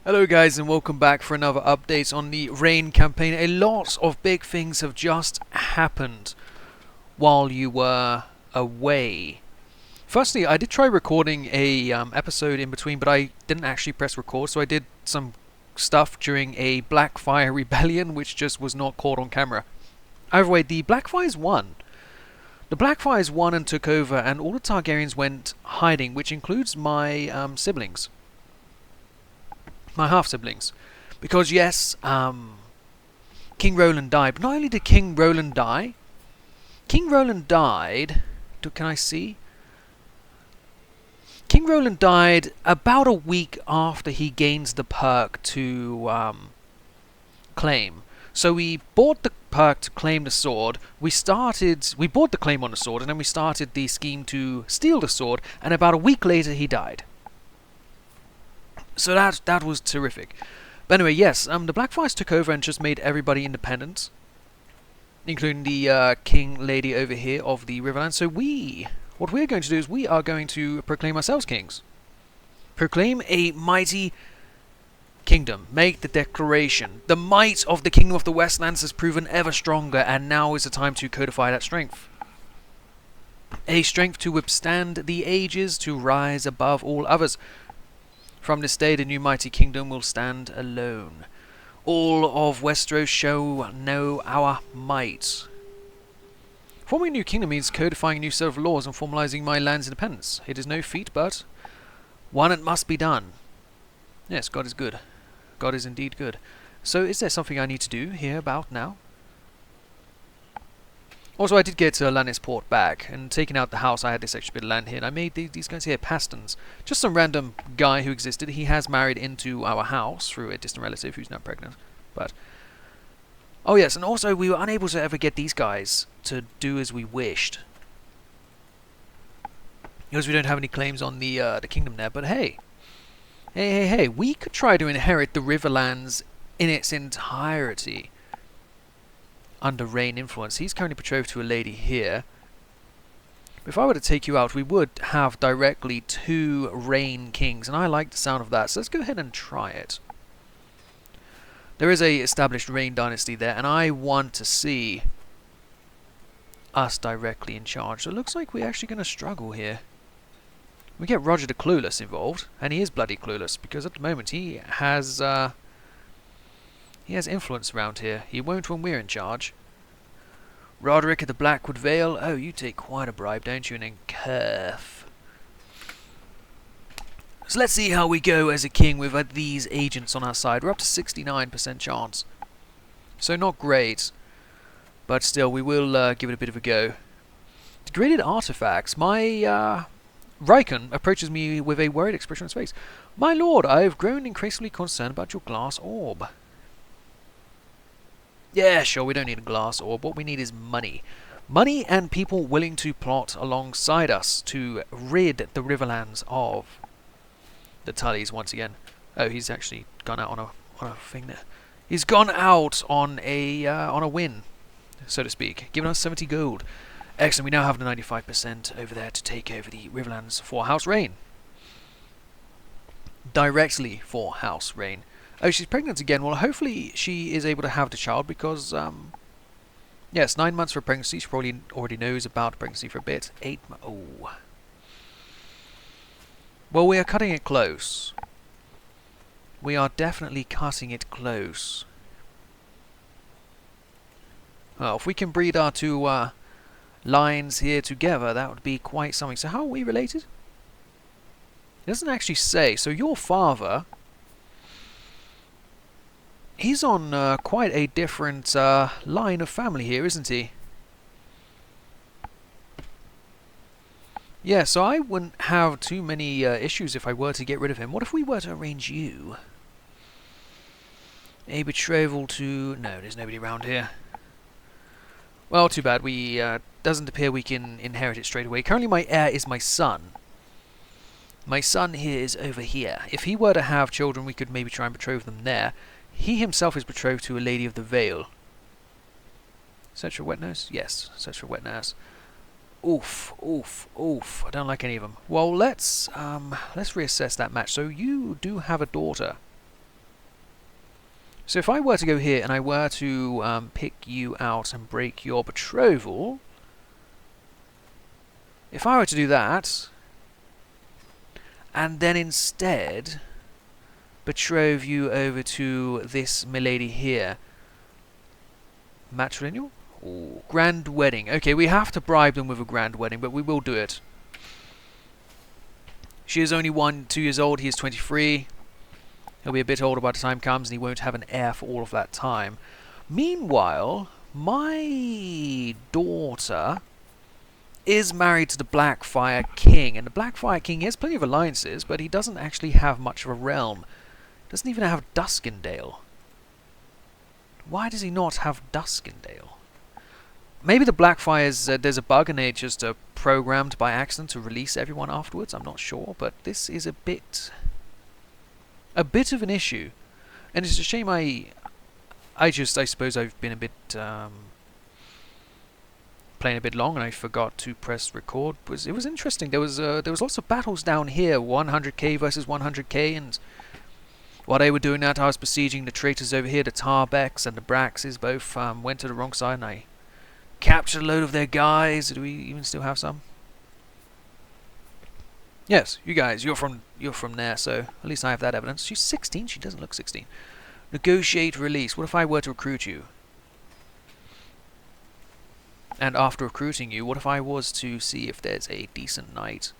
Hello guys and welcome back for another update on the Reyne campaign. A lot of big things have just happened while you were away. Firstly, I did try recording a episode in between, but I didn't actually press record, so I did some stuff during a Blackfire rebellion which just was not caught on camera. Either way, the Blackfires won. The Blackfires won and took over, and all the Targaryens went hiding, which includes my siblings. My half-siblings. Because yes, King Roland died. But not only did King Roland die, King Roland died... Can I see? King Roland died about a week after he gains the perk to claim. So we bought the perk to claim the sword. We bought the claim on the sword, and then we started the scheme to steal the sword, and about a week later he died. So that was terrific. But anyway, yes, the Blackfires took over and just made everybody independent, including the king lady over here of the Riverlands. So what we're going to do is we are going to proclaim ourselves kings. Proclaim a mighty kingdom. Make the declaration. The might of the Kingdom of the Westlands has proven ever stronger, and now is the time to codify that strength. A strength to withstand the ages, to rise above all others. From this day the new mighty kingdom will stand alone. All of Westeros shall know our might. Forming a new kingdom means codifying a new set of laws and formalizing my land's independence. It is no feat, but one that must be done. Yes, God is good. God is indeed good. So is there something I need to do here about now? Also, I did get Lannis Port back, and taking out the house, I had this extra bit of land here, and I made these guys here pastons. Just some random guy who existed. He has married into our house through a distant relative who's now pregnant. But oh yes, and also we were unable to ever get these guys to do as we wished, because we don't have any claims on the kingdom there. But hey, we could try to inherit the Riverlands in its entirety under Reyne influence. He's currently betrothed to a lady here. If I were to take you out, we would have directly 2 Reyne kings, and I like the sound of that, so let's go ahead and try it. There is a established Reyne dynasty there, and I want to see us directly in charge. So it looks like we're actually going to struggle here. We get Roger the Clueless involved, and he is bloody clueless, because at the moment he has influence around here. He won't when we're in charge. Roderick of the Blackwood Vale. Oh, you take quite a bribe, don't you? And then Curf. So let's see how we go as a king with these agents on our side. We're up to 69% chance. So not great. But still, we will give it a bit of a go. Degraded artifacts. My Rykon approaches me with a worried expression on his face. My lord, I have grown increasingly concerned about your glass orb. Yeah, sure, we don't need a glass orb. What we need is money. Money and people willing to plot alongside us to rid the Riverlands of the Tullys once again. Oh, he's actually gone out on a thing there. He's gone out on a win, so to speak, giving us 70 gold. Excellent, we now have the 95% over there to take over the Riverlands for House Reyne. Directly for House Reyne. Oh, she's pregnant again. Well, hopefully she is able to have the child because, yes, 9 months for pregnancy. She probably already knows about pregnancy for a bit. 8 months. Oh. Well, we are cutting it close. We are definitely cutting it close. Well, if we can breed our 2 lines here together, that would be quite something. So how are we related? It doesn't actually say. So your father... He's on quite a different line of family here, isn't he? Yeah, so I wouldn't have too many issues if I were to get rid of him. What if we were to arrange you? A betrothal to... No, there's nobody around here. Well, too bad. We doesn't appear we can inherit it straight away. Currently my heir is my son. My son here is over here. If he were to have children, we could maybe try and betroth them there. He himself is betrothed to a lady of the Vale. Search for wet nurse? Yes, search for wet nurse. Oof, oof, oof. I don't like any of them. Well, let's reassess that match. So you do have a daughter. So if I were to go here and I were to pick you out and break your betrothal, if I were to do that, and then instead betroth you over to this milady here, matrilineal? Ooh, grand wedding. Okay, we have to bribe them with a grand wedding, but we will do it. She is only 2 years old, he is 23. He'll be a bit older by the time comes, and he won't have an heir for all of that time. Meanwhile, my daughter is married to the Blackfire King, and the Blackfire King has plenty of alliances, but he doesn't actually have much of a realm. Doesn't even have Duskendale. Why does he not have Duskendale? Maybe the Blackfires, there's a bug and they just programmed by accident to release everyone afterwards. I'm not sure, but this is a bit of an issue, and it's a shame. I suppose I've been a bit playing a bit long, and I forgot to press record. It was interesting. There was lots of battles down here, 100k versus 100k, and while they were doing that, I was besieging the traitors over here. The Tarbecks and the Braxes both went to the wrong side, and I captured a load of their guys. Do we even still have some? Yes, you guys, you're from there, so at least I have that evidence. She's 16. She doesn't look 16. Negotiate release. What if I were to recruit you? And after recruiting you, what if I was to see if there's a decent knight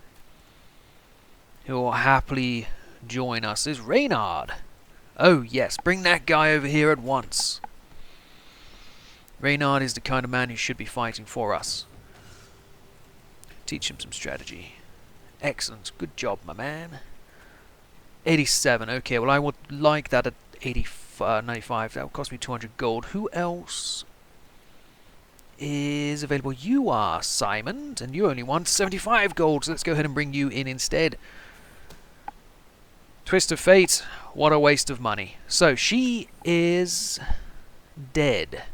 who will happily join us? Is Reynard? Oh yes, bring that guy over here at once. Reynard is the kind of man who should be fighting for us. Teach him some strategy. Excellent. Good job, my man. 87. Okay, well I would like that at 95. That would cost me 200 gold. Who else is available? You are, Simon, and you only want 75 gold, so let's go ahead and bring you in instead. Twist of fate. What a waste of money. So, she is dead.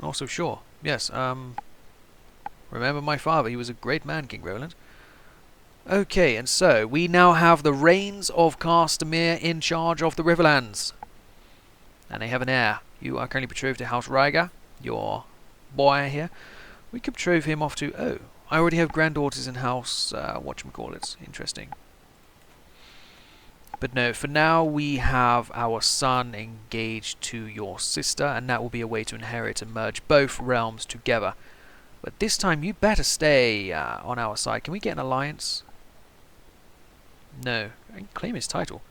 Also, sure. Yes, remember my father, he was a great man, King Roland. Okay, and so, we now have the Rains of Castamere in charge of the Riverlands. And they have an heir. You are currently betrothed to House Rhaegar, your boy here. We could betroth him off to... Oh, I already have granddaughters in House... whatchamacallit. Interesting. But no, for now we have our son engaged to your sister, and that will be a way to inherit and merge both realms together. But this time you better stay on our side. Can we get an alliance? No. I can claim his title.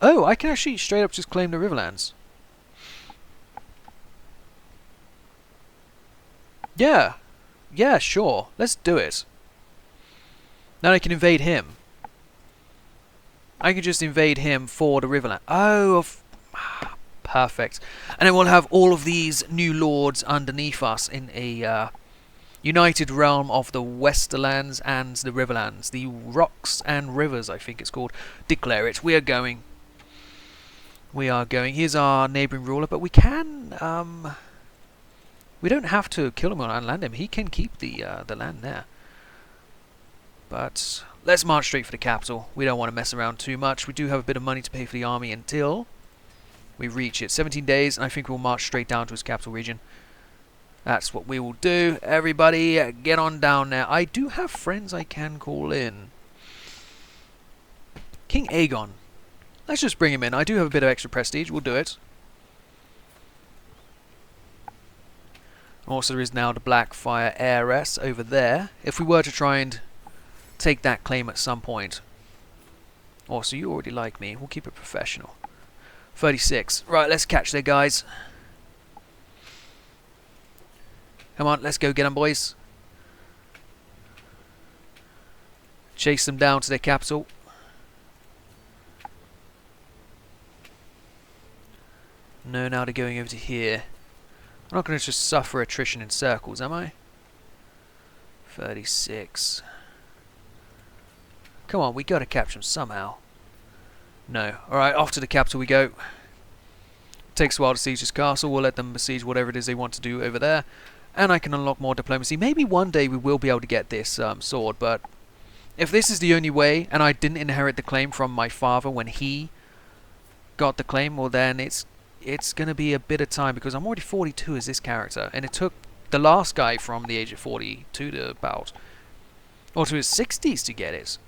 Oh, I can actually straight up just claim the Riverlands. Yeah. Yeah, sure. Let's do it. Now I can invade him. I can just invade him for the Riverland. Oh, perfect. And then we'll have all of these new lords underneath us in a united realm of the Westerlands and the Riverlands. The Rocks and Rivers, I think it's called. Declare it. We are going. We are going. Here's our neighbouring ruler, but we can... we don't have to kill him or unland him. He can keep the land there. But let's march straight for the capital. We don't want to mess around too much. We do have a bit of money to pay for the army until we reach it. 17 days, and I think we'll march straight down to his capital region. That's what we will do. Everybody, get on down there. I do have friends I can call in. King Aegon. Let's just bring him in. I do have a bit of extra prestige. We'll do it. Also, there is now the Blackfire heiress over there. If we were to try and take that claim at some point. Also, you already like me. We'll keep it professional. 36. Right, let's catch their guys. Come on, let's go get them, boys. Chase them down to their capital. No, now they're going over to here. I'm not going to just suffer attrition in circles, am I? 36. Come on, we got to capture them somehow. No. Alright, off to the capital we go. Takes a while to siege this castle. We'll let them besiege whatever it is they want to do over there. And I can unlock more diplomacy. Maybe one day we will be able to get this sword, but if this is the only way, and I didn't inherit the claim from my father when he got the claim, well then it's going to be a bit of time, because I'm already 42 as this character, and it took the last guy from the age of 42 to about, or to his 60s to get it.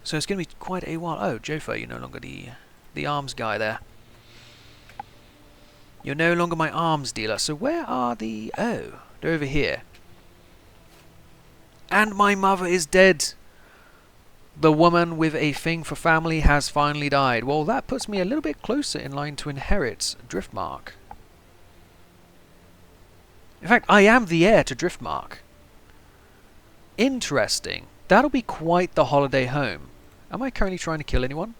So it's going to be quite a while. Oh, Jofa, you're no longer the arms guy there. You're no longer my arms dealer. So where are the... Oh, they're over here. And my mother is dead. The woman with a thing for family has finally died. Well, that puts me a little bit closer in line to inherit Driftmark. In fact, I am the heir to Driftmark. Interesting. That'll be quite the holiday home. Am I currently trying to kill anyone?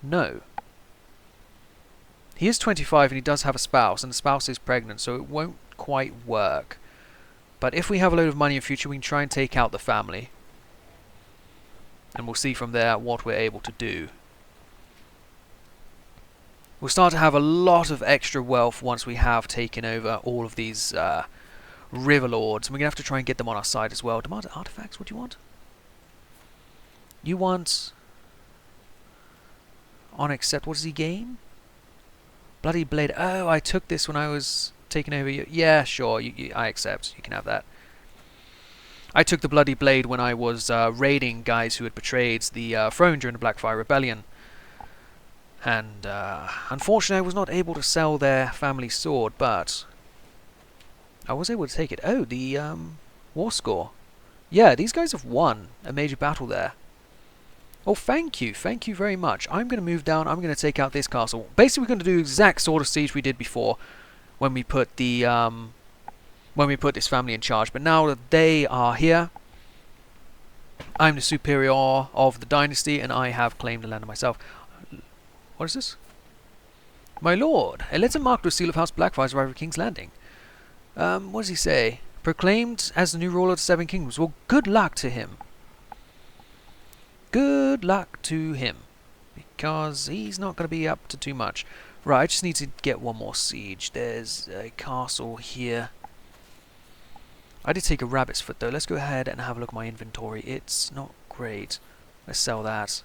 No. He is 25 and he does have a spouse, and the spouse is pregnant, so it won't quite work. But if we have a load of money in future, we can try and take out the family. And we'll see from there what we're able to do. We'll start to have a lot of extra wealth once we have taken over all of these river lords. And we're going to have to try and get them on our side as well. Demand artifacts, what do you want? You want... On accept, what does he gain? Bloody blade. Oh, I took this when I was taking over you. Yeah, sure, I accept. You can have that. I took the bloody blade when I was raiding guys who had betrayed the throne during the Blackfire Rebellion. And unfortunately I was not able to sell their family sword, but I was able to take it. Oh, the war score. Yeah, these guys have won a major battle there. Oh, thank you very much. I'm going to move down, I'm going to take out this castle. Basically we're going to do the exact sort of siege we did before when we put the this family in charge. But now that they are here, I'm the superior of the dynasty, and I have claimed the land myself. What is this? My lord, a letter marked with the seal of House Blackfire's arrived at King's Landing. What does he say? Proclaimed as the new ruler of the Seven Kingdoms. Well, good luck to him. Good luck to him. Because he's not going to be up to too much. Right, I just need to get one more siege. There's a castle here. I did take a rabbit's foot though. Let's go ahead and have a look at my inventory. It's not great. Let's sell that.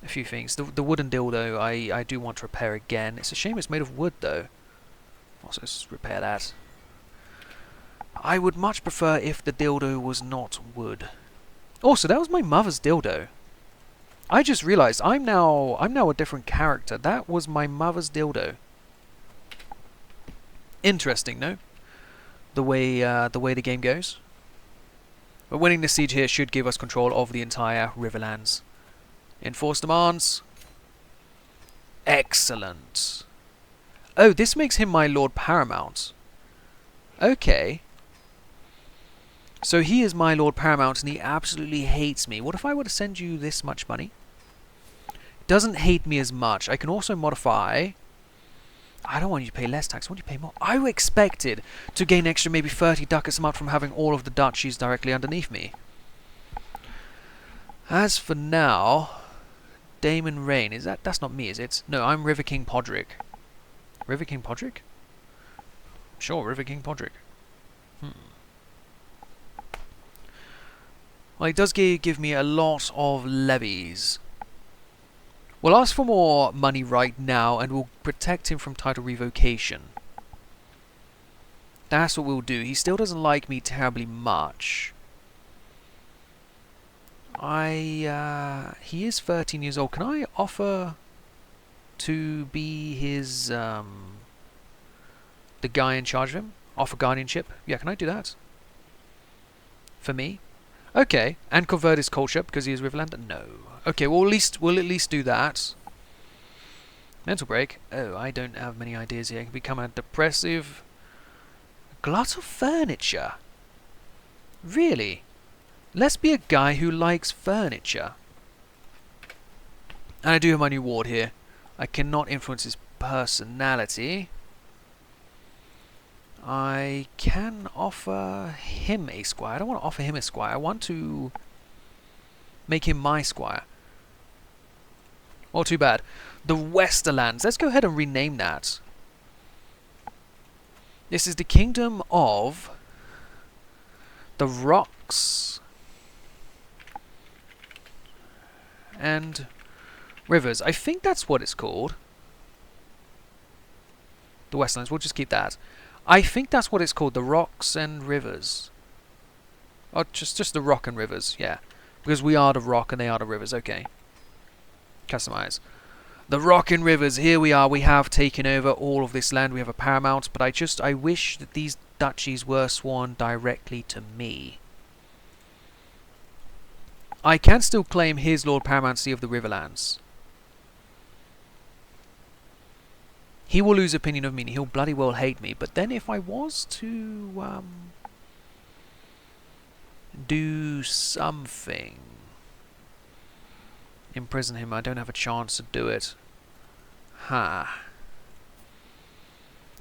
A few things. The wooden dildo I do want to repair again. It's a shame it's made of wood though. Also, let's repair that. I would much prefer if the dildo was not wood. Also, that was my mother's dildo. I just realized I'm now a different character. That was my mother's dildo. Interesting, no? The way the game goes. But winning this siege here should give us control of the entire riverlands. Enforce demands. Excellent. Oh, this makes him my Lord Paramount. Okay. So he is my Lord Paramount and he absolutely hates me. What if I were to send you this much money? Doesn't hate me as much. I can also modify... I don't want you to pay less tax. I want you to pay more. I expected to gain extra maybe 30 ducats a month from having all of the duchies directly underneath me. As for now... Damon Reyne. Is that's not me, is it? No, I'm River King Podrick. River King Podrick? Sure, River King Podrick. Well, he does give me a lot of levies. We'll ask for more money right now, and we'll protect him from title revocation. That's what we'll do. He still doesn't like me terribly much. He is 13 years old. Can I offer to be his, the guy in charge of him? Offer guardianship? Yeah, can I do that? For me? Okay, and convert his culture because he is Riverland? No. Okay, well we'll at least do that. Mental break. Oh, I don't have many ideas here. I can become a depressive glut of furniture. Really? Let's be a guy who likes furniture. And I do have my new ward here. I cannot influence his personality. I can offer him a squire. I don't want to offer him a squire. I want to make him my squire. Oh, too bad. The Westerlands. Let's go ahead and rename that. This is the Kingdom of the Rocks and Rivers. I think that's what it's called. The Westlands. We'll just keep that. I think that's what it's called. The Rocks and Rivers. Oh, just the Rock and Rivers. Yeah, because we are the Rock and they are the Rivers. Okay. Customize. The Rock and Rivers. Here we are. We have taken over all of this land. We have a paramount, but I wish that these duchies were sworn directly to me. I can still claim his Lord Paramountcy of the Riverlands. He will lose opinion of me, and he'll bloody well hate me. But then if I was to do something, imprison him, I don't have a chance to do it. Ha.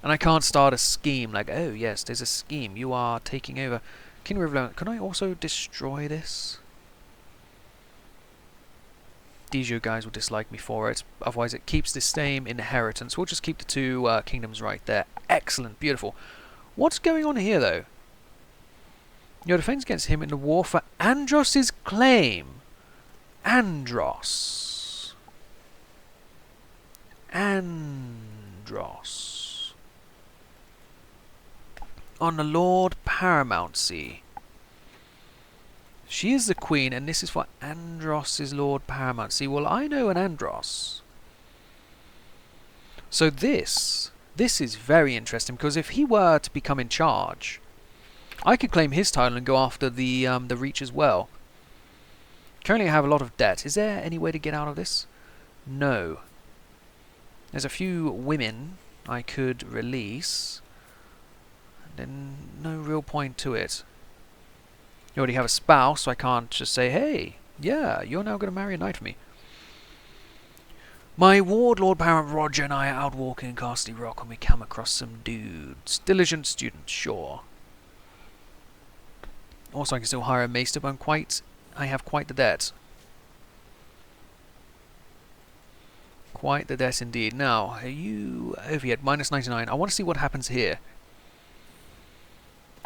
And I can't start a scheme like, oh yes, there's a scheme. You are taking over King Riverland. Can I also destroy this? These guys will dislike me for it. Otherwise it keeps the same inheritance. We'll just keep the two kingdoms right there. Excellent, beautiful. What's going on here though? Your defense against him in the war for Andros's claim. Andros. Andros. On the Lord Paramountcy. She is the queen, and this is for Andros' Lord Paramountcy. Well, I know an Andros. So this is very interesting, because if he were to become in charge, I could claim his title and go after the Reach as well. Currently I have a lot of debt. Is there any way to get out of this? No. There's a few women I could release. Then no real point to it. You already have a spouse, so I can't just say, hey, yeah, you're now going to marry a knight for me. My ward, Lord Paramount Roger, and I are out walking in Castle Rock when we come across some dudes. Diligent students, sure. Also, I can still hire a maester, but I have quite the debt. Quite the debt indeed. Now, are you over yet? Minus 99. I want to see what happens here.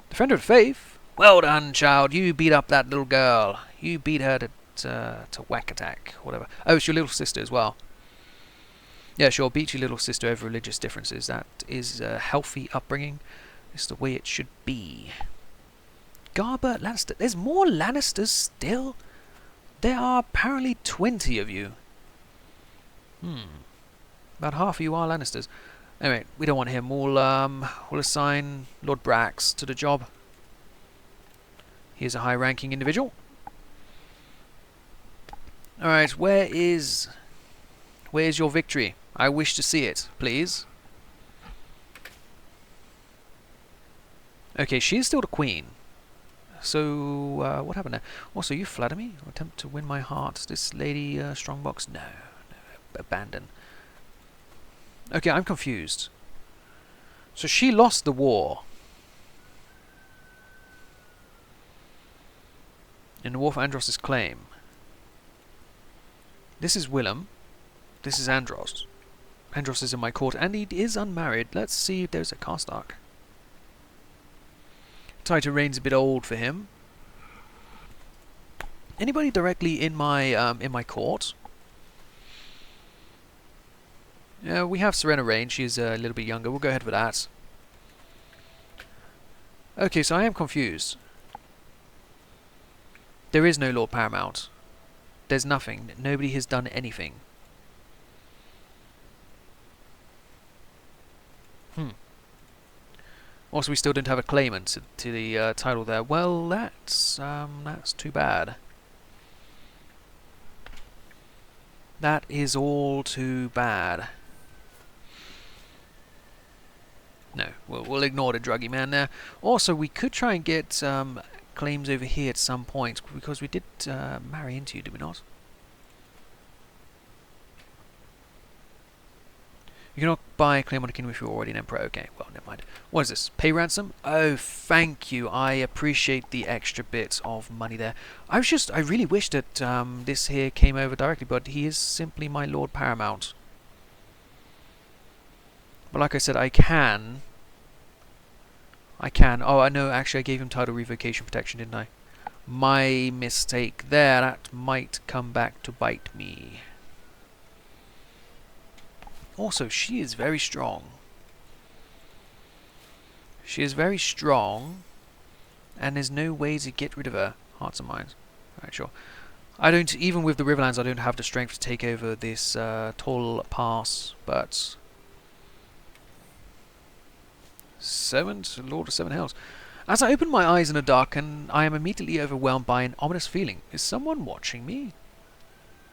Defender of Faith. Well done, child. You beat up that little girl. You beat her to whack attack, whatever. Oh, it's your little sister as well. Yeah, sure. Beat your little sister over religious differences. That is a healthy upbringing. It's the way it should be. Garber Lannister. There's more Lannisters still? There are apparently 20 of you. About half of you are Lannisters. Anyway, we don't want him. We'll assign Lord Brax to the job. He's a high-ranking individual. Alright, where is your victory? I wish to see it, please. Okay, she is still the queen. So, what happened there? Also, you flatter me? Or attempt to win my heart. This lady, Strongbox? No, abandon. Okay, I'm confused. So she lost the war. In the war for Andros' claim. This is Willem. This is Andros. Andros is in my court, and he is unmarried. Let's see if there's a Karstark. Tighter Reyne's a bit old for him. Anybody directly in my court? Yeah, we have Serena Reyne. She's a little bit younger. We'll go ahead with that. Okay, so I am confused. There is no Lord Paramount. There's nothing. Nobody has done anything. Also, we still don't have a claimant to the title there. Well, that's too bad. That is all too bad. No, we'll ignore the druggy man there. Also, we could try and get claims over here at some point, because we did marry into you, did we not? You cannot buy a claim on a kingdom if you're already an emperor. Okay, well, never mind. What is this? Pay ransom? Oh, thank you. I appreciate the extra bit of money there. I really wish that this here came over directly, but he is simply my Lord Paramount. But like I said, I can. Oh, I know. Actually, I gave him title revocation protection, didn't I? My mistake there. That might come back to bite me. Also, she is very strong. She is very strong, and there's no way to get rid of her. Hearts and minds. Alright, sure. I don't, even with the Riverlands, I don't have the strength to take over this tall pass, but... Lord of Seven Hells. As I open my eyes in the dark, and I am immediately overwhelmed by an ominous feeling. Is someone watching me?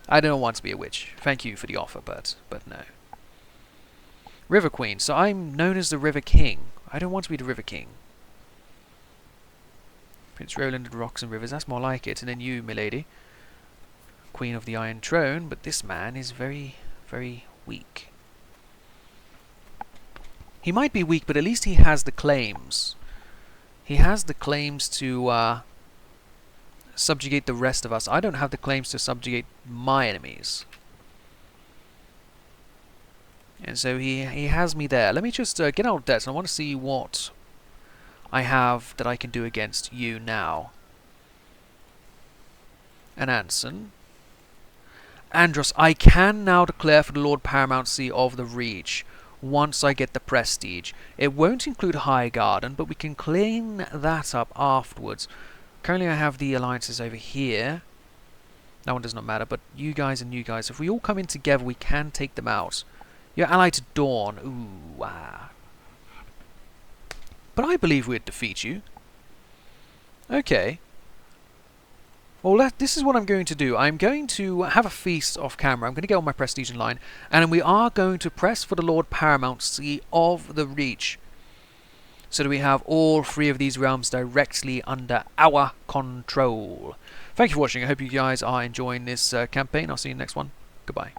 I don't want to be a witch. Thank you for the offer, but no. River Queen. So I'm known as the River King. I don't want to be the River King. Prince Roland of Rocks and Rivers. That's more like it. And then you, milady. Queen of the Iron Throne. But this man is very, very weak. He might be weak, but at least he has the claims. He has the claims to subjugate the rest of us. I don't have the claims to subjugate my enemies. And so he has me there. Let me just get out of debt. I want to see what I have that I can do against you now. An Anson. Andros, I can now declare for the Lord Paramountcy of the Reach once I get the prestige. It won't include High Garden, but we can clean that up afterwards. Currently I have the alliances over here. That one does not matter, but you guys and you guys, if we all come in together, we can take them out. You're allied to Dawn. Ooh, wow. But I believe we'd defeat you. Okay. Well, this is what I'm going to do. I'm going to have a feast off camera. I'm going to get on my prestige in line. And we are going to press for the Lord Paramountcy of the Reach. So that we have all three of these realms directly under our control. Thank you for watching. I hope you guys are enjoying this campaign. I'll see you in the next one. Goodbye.